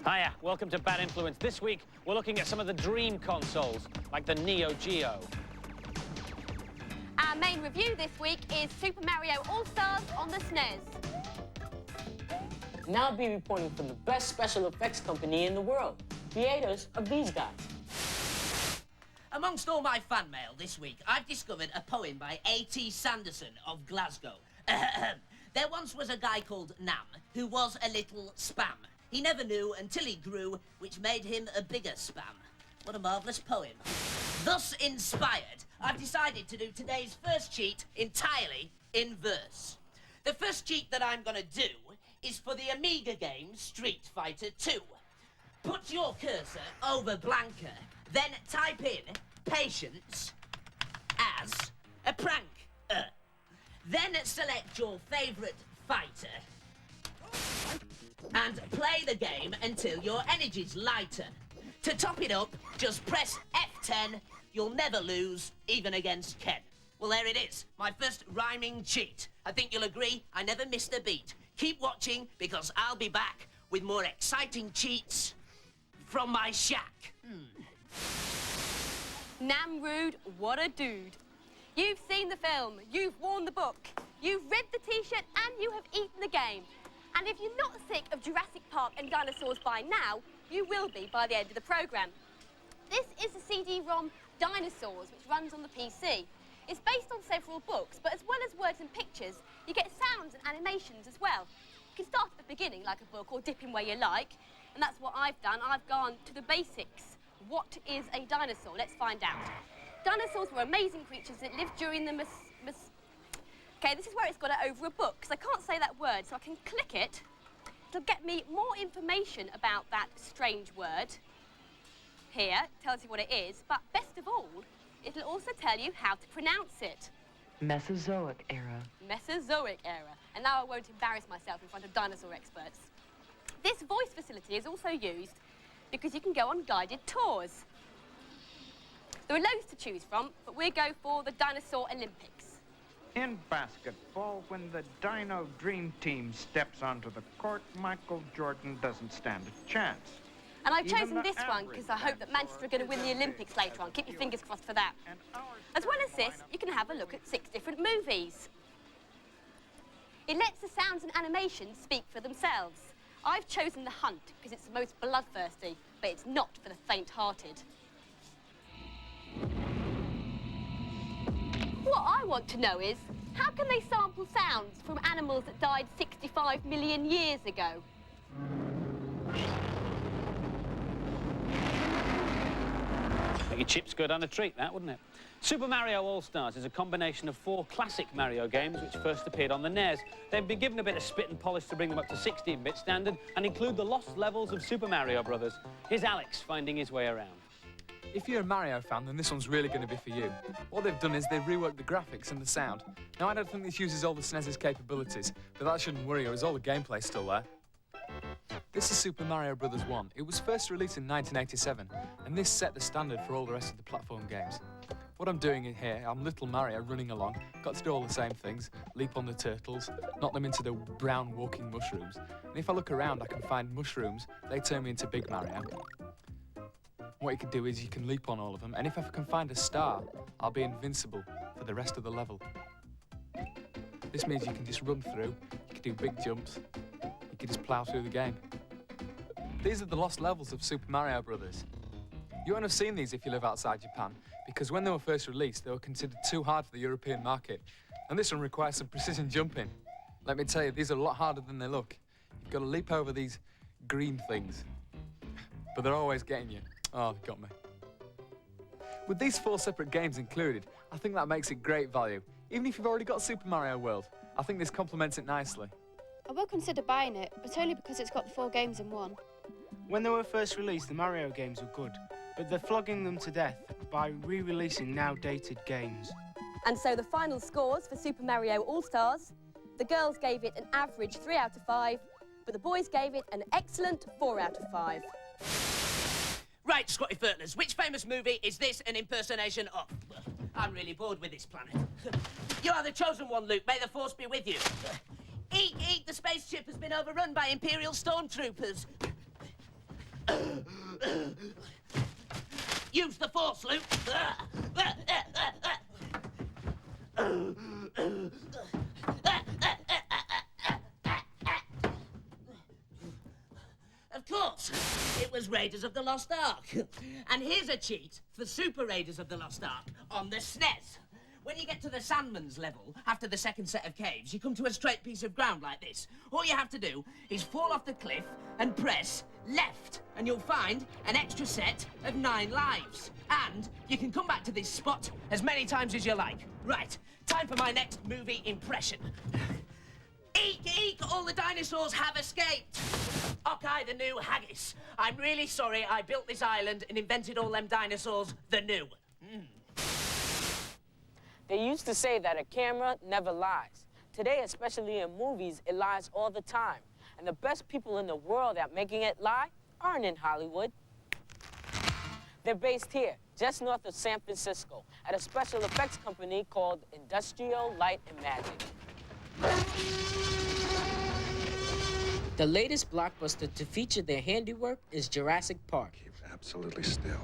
Hiya, welcome to Bad Influence. This week, we're looking at some of the dream consoles, like the Neo Geo. Our main review this week is Super Mario All-Stars on the SNES. And I'll be reporting from the best special effects company in the world, creators of these guys. Amongst all my fan mail this week, I've discovered a poem by A.T. Sanderson of Glasgow. There once was a guy called Nam, who was a little spam. He never knew until he grew, which made him a bigger spam. What a marvellous poem. Thus inspired, I've decided to do today's first cheat entirely in verse. The first cheat that I'm going to do is for the Amiga game Street Fighter 2. Put your cursor over Blanca, then type in patience as a prank. Then select your favourite fighter and play the game until your energy's lighter. To top it up, just press F10. You'll never lose, even against Ken. Well, there it is, my first rhyming cheat. I think you'll agree I never missed a beat. Keep watching, because I'll be back with more exciting cheats from my shack. Namrud, what a dude. You've seen the film, you've worn the book, you've read the T-shirt, and you have eaten the game. And if you're not sick of Jurassic Park and dinosaurs by now, you will be by the end of the programme. This is the CD-ROM Dinosaurs, which runs on the PC. It's based on several books, but as well as words and pictures, you get sounds and animations as well. You can start at the beginning, like a book, or dip in where you like, and that's what I've done. I've gone to the basics. What is a dinosaur? Let's find out. Dinosaurs were amazing creatures that lived during the Okay, this is where it's got it over a book, because I can't say that word, so I can click it. It'll get me more information about that strange word. Here, it tells you what it is, but best of all, it'll also tell you how to pronounce it. Mesozoic era. Mesozoic era. And now I won't embarrass myself in front of dinosaur experts. This voice facility is also used because you can go on guided tours. There are loads to choose from, but we'll go for the Dinosaur Olympics. In basketball, when the Dino Dream Team steps onto the court, Michael Jordan doesn't stand a chance. And I've chosen this one because I hope that Manchester are going to win the Olympics later on. Keep your fingers crossed for that. As well as this, you can have a look at 6 different movies. It lets the sounds and animations speak for themselves. I've chosen The Hunt because it's the most bloodthirsty, but it's not for the faint-hearted. What I want to know is, how can they sample sounds from animals that died 65 million years ago? Make your chips go down a treat, that, wouldn't it? Super Mario All-Stars is a combination of 4 classic Mario games which first appeared on the NES. They've been given a bit of spit and polish to bring them up to 16-bit standard and include the lost levels of Super Mario Brothers. Here's Alex finding his way around. If you're a Mario fan, then this one's really going to be for you. What they've done is they've reworked the graphics and the sound. Now, I don't think this uses all the SNES's capabilities, but that shouldn't worry you, as all the gameplay's still there. This is Super Mario Bros. 1. It was first released in 1987, and this set the standard for all the rest of the platform games. What I'm doing here, I'm little Mario running along, got to do all the same things, leap on the turtles, knock them into the brown walking mushrooms, and if I look around I can find mushrooms, they turn me into Big Mario. What you can do is you can leap on all of them, and if I can find a star, I'll be invincible for the rest of the level. This means you can just run through, you can do big jumps, you can just plough through the game. These are the lost levels of Super Mario Brothers. You won't have seen these if you live outside Japan, because when they were first released, they were considered too hard for the European market, and this one requires some precision jumping. Let me tell you, these are a lot harder than they look. You've got to leap over these green things, but they're always getting you. Oh, they got me. With these 4 separate games included, I think that makes it great value. Even if you've already got Super Mario World, I think this complements it nicely. I will consider buying it, but only because it's got the 4 games in one. When they were first released, the Mario games were good, but they're flogging them to death by re-releasing now dated games. And so the final scores for Super Mario All-Stars, the girls gave it an average 3 out of 5, but the boys gave it an excellent 4 out of 5. Right, Scotty Furtlers, which famous movie is this an impersonation of? I'm really bored with this planet. You are the chosen one, Luke. May the Force be with you. Eek, eek, the spaceship has been overrun by Imperial stormtroopers. Use the force, Luke. Of course, it was Raiders of the Lost Ark. And here's a cheat for Super Raiders of the Lost Ark on the SNES. When you get to the Sandman's level, after the second set of caves, you come to a straight piece of ground like this. All you have to do is fall off the cliff and press left, and you'll find an extra set of 9 lives. And you can come back to this spot as many times as you like. Right, time for my next movie impression. Eek, eek, all the dinosaurs have escaped. Ockeye the new haggis. I'm really sorry I built this island and invented all them dinosaurs the new. They used to say that a camera never lies. Today, especially in movies, it lies all the time. And the best people in the world at making it lie aren't in Hollywood. They're based here, just north of San Francisco, at a special effects company called Industrial Light and Magic. The latest blockbuster to feature their handiwork is Jurassic Park. Keep absolutely still.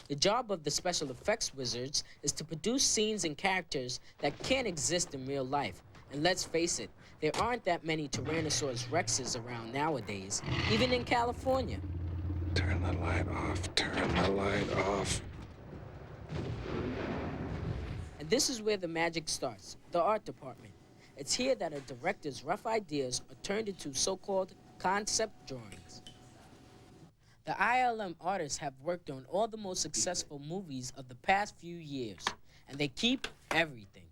The job of the special effects wizards is to produce scenes and characters that can't exist in real life. And let's face it, there aren't that many Tyrannosaurus Rexes around nowadays, even in California. Turn the light off, turn the light off. And this is where the magic starts, the art department. It's here that a director's rough ideas are turned into so-called concept drawings. The ILM artists have worked on all the most successful movies of the past few years, and they keep everything.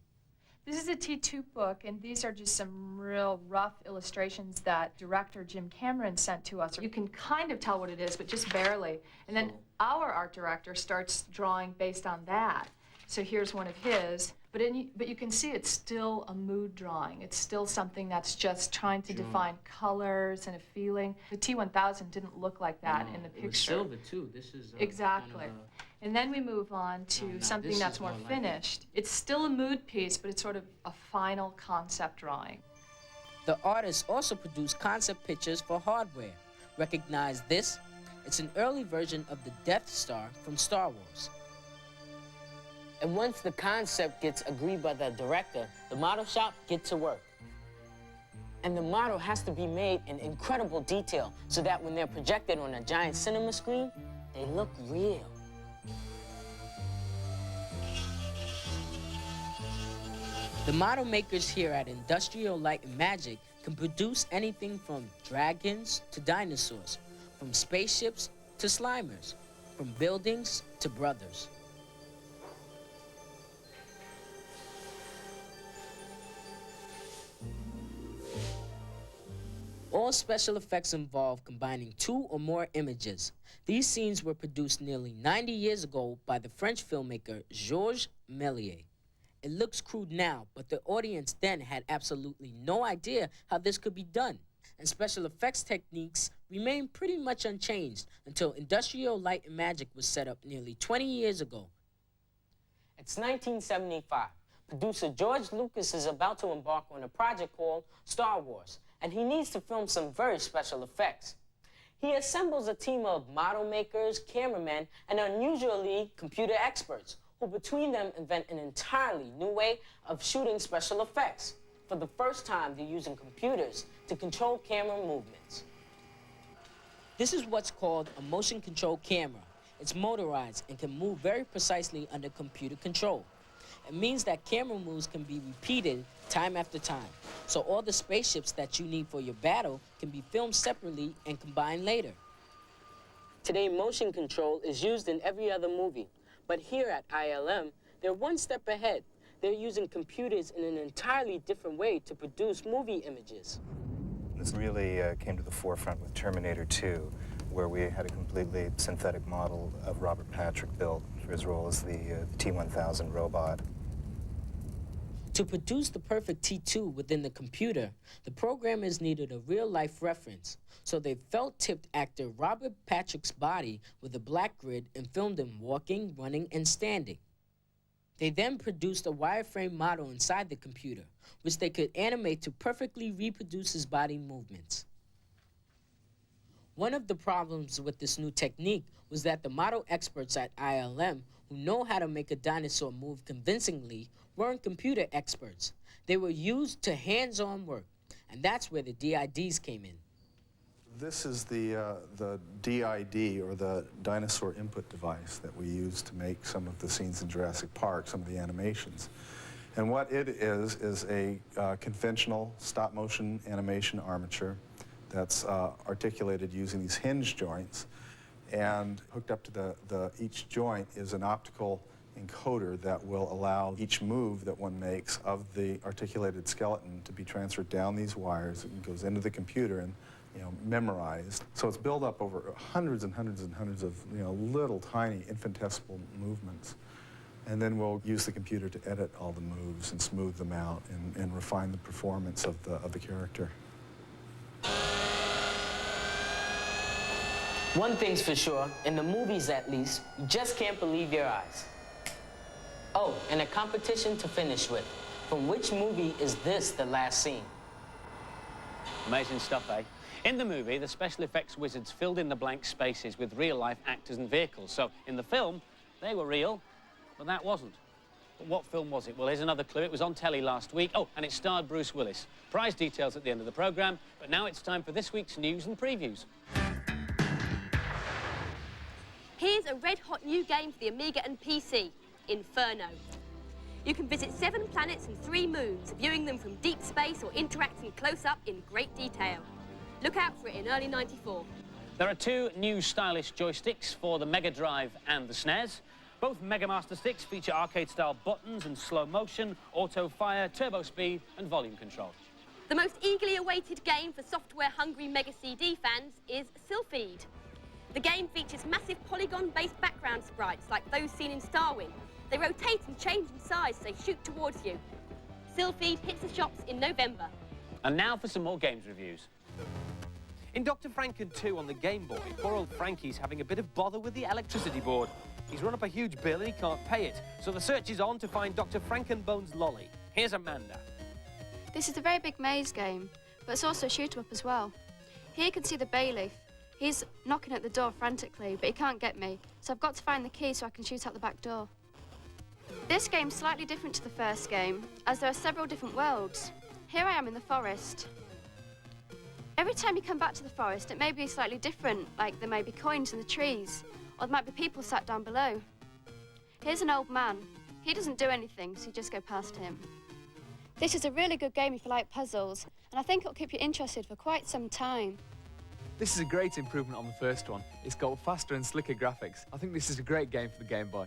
This is a T2 book, and these are just some real rough illustrations that director Jim Cameron sent to us. You can kind of tell what it is, but just barely. And then our art director starts drawing based on that. So here's one of his, but you can see it's still a mood drawing. It's still something that's just trying to define colors and a feeling. The T1000 didn't look like that in the picture. It was silver, too. This is exactly. Kind of and then we move on to something that's more finished. It's still a mood piece, but it's sort of a final concept drawing. The artists also produce concept pictures for hardware. Recognize this? It's an early version of the Death Star from Star Wars. And once the concept gets agreed by the director, the model shop gets to work. And the model has to be made in incredible detail so that when they're projected on a giant cinema screen, they look real. The model makers here at Industrial Light and Magic can produce anything from dragons to dinosaurs, from spaceships to Slimers, from buildings to brothers. All special effects involve combining 2 or more images. These scenes were produced nearly 90 years ago by the French filmmaker Georges Méliès. It looks crude now, but the audience then had absolutely no idea how this could be done. And special effects techniques remained pretty much unchanged until Industrial Light and Magic was set up nearly 20 years ago. It's 1975. Producer George Lucas is about to embark on a project called Star Wars, and he needs to film some very special effects. He assembles a team of model makers, cameramen, and unusually computer experts, who between them invent an entirely new way of shooting special effects. For the first time, they're using computers to control camera movements. This is what's called a motion control camera. It's motorized and can move very precisely under computer control. It means that camera moves can be repeated time after time. So all the spaceships that you need for your battle can be filmed separately and combined later. Today, motion control is used in every other movie. But here at ILM, they're one step ahead. They're using computers in an entirely different way to produce movie images. This really came to the forefront with Terminator 2, where we had a completely synthetic model of Robert Patrick built for his role as the T-1000 robot. To produce the perfect T2 within the computer, the programmers needed a real-life reference. So they felt-tipped actor Robert Patrick's body with a black grid and filmed him walking, running, and standing. They then produced a wireframe model inside the computer, which they could animate to perfectly reproduce his body movements. One of the problems with this new technique was that the model experts at ILM who know how to make a dinosaur move convincingly weren't computer experts. They were used to hands-on work, and that's where the DIDs came in. This is the DID, or the dinosaur input device, that we use to make some of the scenes in Jurassic Park, some of the animations. And what it is a conventional stop-motion animation armature that's articulated using these hinge joints, and hooked up to each joint is an optical encoder that will allow each move that one makes of the articulated skeleton to be transferred down these wires. It goes into the computer and memorized. So it's built up over hundreds and hundreds and hundreds of little tiny infinitesimal movements. And then we'll use the computer to edit all the moves and smooth them out and refine the performance of the character. One thing's for sure, in the movies at least, you just can't believe your eyes. Oh, and a competition to finish with. From which movie is this the last scene? Amazing stuff, eh? In the movie, the special effects wizards filled in the blank spaces with real-life actors and vehicles. So, in the film, they were real, but that wasn't. But what film was it? Well, here's another clue. It was on telly last week. Oh, and it starred Bruce Willis. Prize details at the end of the programme, but now it's time for this week's news and previews. Here's a red-hot new game for the Amiga and PC, Inferno. You can visit 7 planets and 3 moons, viewing them from deep space or interacting close-up in great detail. Look out for it in early '94. There are 2 new stylish joysticks for the Mega Drive and the SNES. Both Gamemaster sticks feature arcade-style buttons and slow motion, auto fire, turbo speed and volume control. The most eagerly awaited game for software-hungry Mega CD fans is Sylpheed. The game features massive polygon-based background sprites like those seen in Starwind. They rotate and change in size as they shoot towards you. Sylpheed hits the shops in November. And now for some more games reviews. In Dr. Franken 2 on the Game Boy, poor old Frankie's having a bit of bother with the electricity board. He's run up a huge bill and he can't pay it, so the search is on to find Dr. Frankenbone's lolly. Here's Amanda. This is a very big maze game, but it's also a shoot-em-up as well. Here you can see the bailiff. He's knocking at the door frantically, but he can't get me, so I've got to find the key so I can shoot out the back door. This game's slightly different to the first game, as there are several different worlds. Here I am in the forest. Every time you come back to the forest, it may be slightly different, like there may be coins in the trees, or there might be people sat down below. Here's an old man. He doesn't do anything, so you just go past him. This is a really good game if you like puzzles, and I think it'll keep you interested for quite some time. This is a great improvement on the first one. It's got faster and slicker graphics. I think this is a great game for the Game Boy.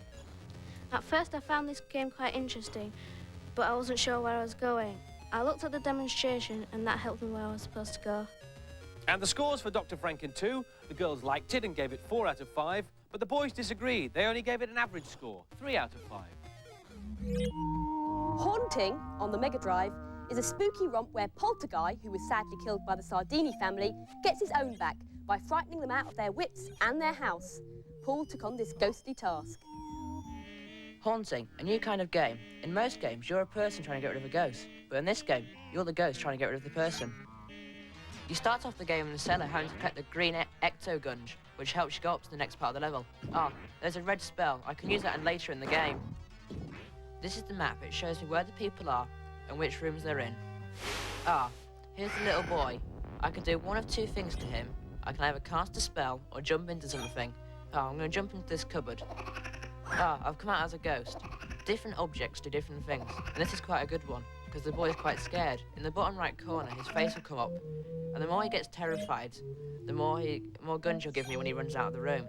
At first I found this game quite interesting, but I wasn't sure where I was going. I looked at the demonstration and that helped me where I was supposed to go. And the scores for Dr. Franken 2, the girls liked it and gave it 4 out of 5, but the boys disagreed. They only gave it an average score, 3 out of 5. Haunting, on the Mega Drive, is a spooky romp where Polterguy, who was sadly killed by the Sardini family, gets his own back by frightening them out of their wits and their house. Paul took on this ghostly task. Haunting, a new kind of game. In most games, you're a person trying to get rid of a ghost, but in this game, you're the ghost trying to get rid of the person. You start off the game in the cellar having to collect the green ecto-gunge, which helps you go up to the next part of the level. Ah, there's a red spell. I can use that later in the game. This is the map. It shows me where the people are and which rooms they're in. Ah, here's the little boy. I can do one of 2 things to him. I can either cast a spell or jump into something. Ah, I'm going to jump into this cupboard. Ah, I've come out as a ghost. Different objects do different things, and this is quite a good one, because the boy's quite scared. In the bottom right corner, his face will come up, and the more he gets terrified, the more guns you'll give me when he runs out of the room.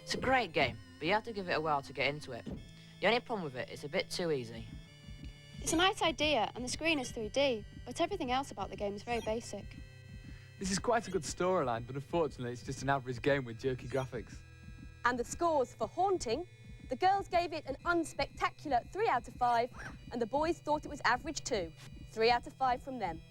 It's a great game, but you have to give it a while to get into it. The only problem with it, it's a bit too easy. It's a nice idea, and the screen is 3D, but everything else about the game is very basic. This is quite a good storyline, but unfortunately it's just an average game with jerky graphics. And the scores for Haunting, the girls gave it an unspectacular 3 out of 5, and the boys thought it was average too. 3 out of 5 from them.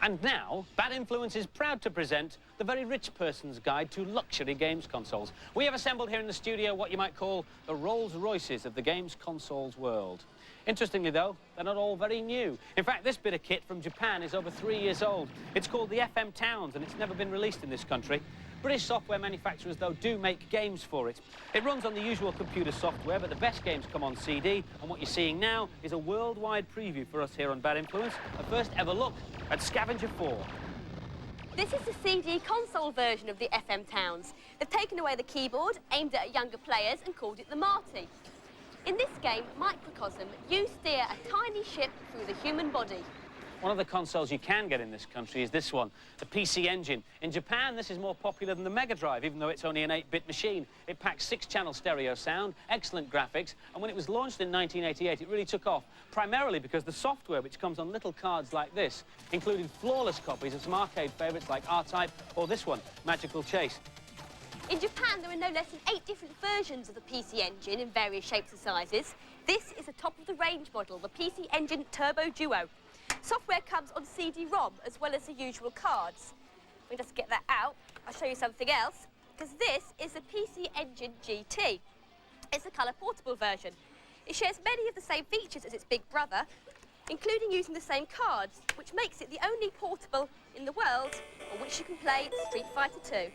And now, Bad Influence is proud to present the very rich person's guide to luxury games consoles. We have assembled here in the studio what you might call the Rolls-Royces of the games consoles world. Interestingly, though, they're not all very new. In fact, this bit of kit from Japan is over 3 years old. It's called the FM Towns, and it's never been released in this country. British software manufacturers, though, do make games for it. It runs on the usual computer software, but the best games come on CD, and what you're seeing now is a worldwide preview for us here on Bad Influence, a first ever look at Scavenger 4. This is the CD console version of the FM Towns. They've taken away the keyboard, aimed it at younger players, and called it the Marty. In this game, Microcosm, you steer a tiny ship through the human body. One of the consoles you can get in this country is this one, the PC Engine. In Japan, this is more popular than the Mega Drive, even though it's only an 8-bit machine. It packs 6-channel stereo sound, excellent graphics, and when it was launched in 1988, it really took off, primarily because the software, which comes on little cards like this, included flawless copies of some arcade favourites like R-Type or this one, Magical Chase. In Japan, there are no less than 8 different versions of the PC Engine in various shapes and sizes. This is a top-of-the-range model, the PC Engine Turbo Duo. Software comes on CD-ROM, as well as the usual cards. Let me just get that out. I'll show you something else, because this is the PC Engine GT. It's a colour portable version. It shares many of the same features as its big brother, including using the same cards, which makes it the only portable in the world on which you can play Street Fighter 2.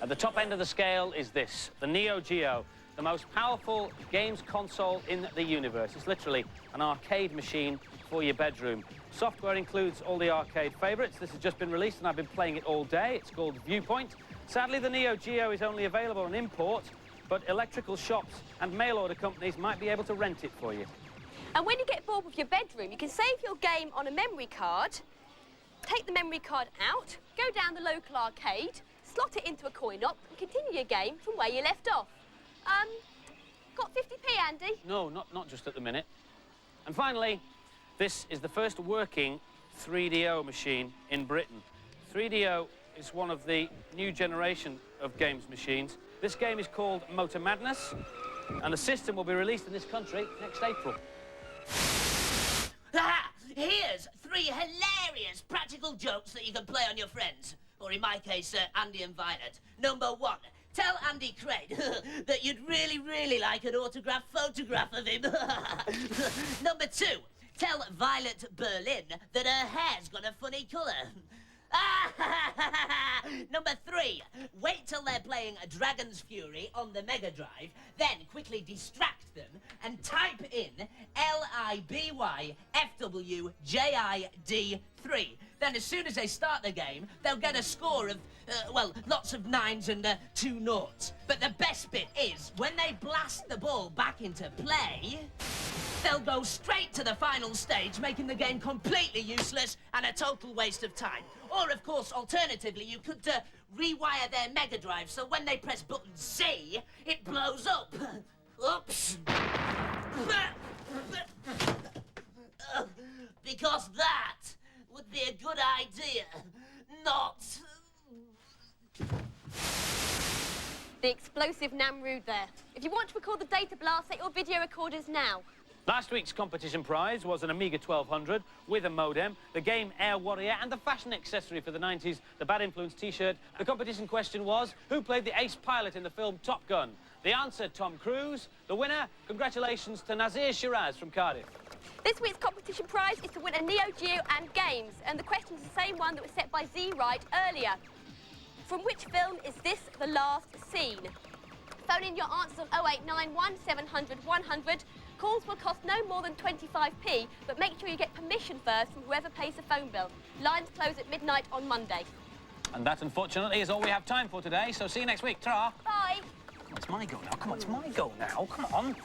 At the top end of the scale is this, the Neo Geo, the most powerful games console in the universe. It's literally an arcade machine for your bedroom. Software includes all the arcade favourites. This has just been released and I've been playing it all day. It's called Viewpoint. Sadly, the Neo Geo is only available on import, but electrical shops and mail-order companies might be able to rent it for you. And when you get bored with your bedroom, you can save your game on a memory card, take the memory card out, go down the local arcade, slot it into a coin-op and continue your game from where you left off. Got 50p, Andy? No, not just at the minute. And finally, this is the first working 3DO machine in Britain. 3DO is one of the new generation of games machines. This game is called Motor Madness, and the system will be released in this country next April. Ah, here's 3 hilarious practical jokes that you can play on your friends. Or in my case, Andy and Violet. Number 1, tell Andy Craig that you'd really like an autographed photograph of him. Number 2, tell Violet Berlin that her hair's got a funny colour. Number 3, wait till they're playing Dragon's Fury on the Mega Drive, then quickly distract them and type in LIBYFWJID3. Then as soon as they start the game, they'll get a score of, well, lots of 9s and 2 noughts. But the best bit is, when they blast the ball back into play, they'll go straight to the final stage, making the game completely useless and a total waste of time. Or, of course, alternatively, you could rewire their Mega Drive so when they press button C, it blows up. Oops. Because that would be a good idea, not... The explosive Namrud there. If you want to record the data blast, set your video recorders now. Last week's competition prize was an Amiga 1200 with a modem, the game Air Warrior, and the fashion accessory for the 90s, the Bad Influence T-shirt. The competition question was, who played the ace pilot in the film Top Gun? The answer, Tom Cruise. The winner, congratulations to Nazir Shiraz from Cardiff. This week's competition prize is to win a Neo Geo and games, and the question is the same one that was set by Z Right earlier. From which film is this the last scene? Phone in your answers on 0891 700 100. Calls will cost no more than 25p, but make sure you get permission first from whoever pays the phone bill. Lines close at midnight on Monday. And that, unfortunately, is all we have time for today, so see you next week. Ta-ra! Bye! It's my go now. Come on, it's my go now. Come on.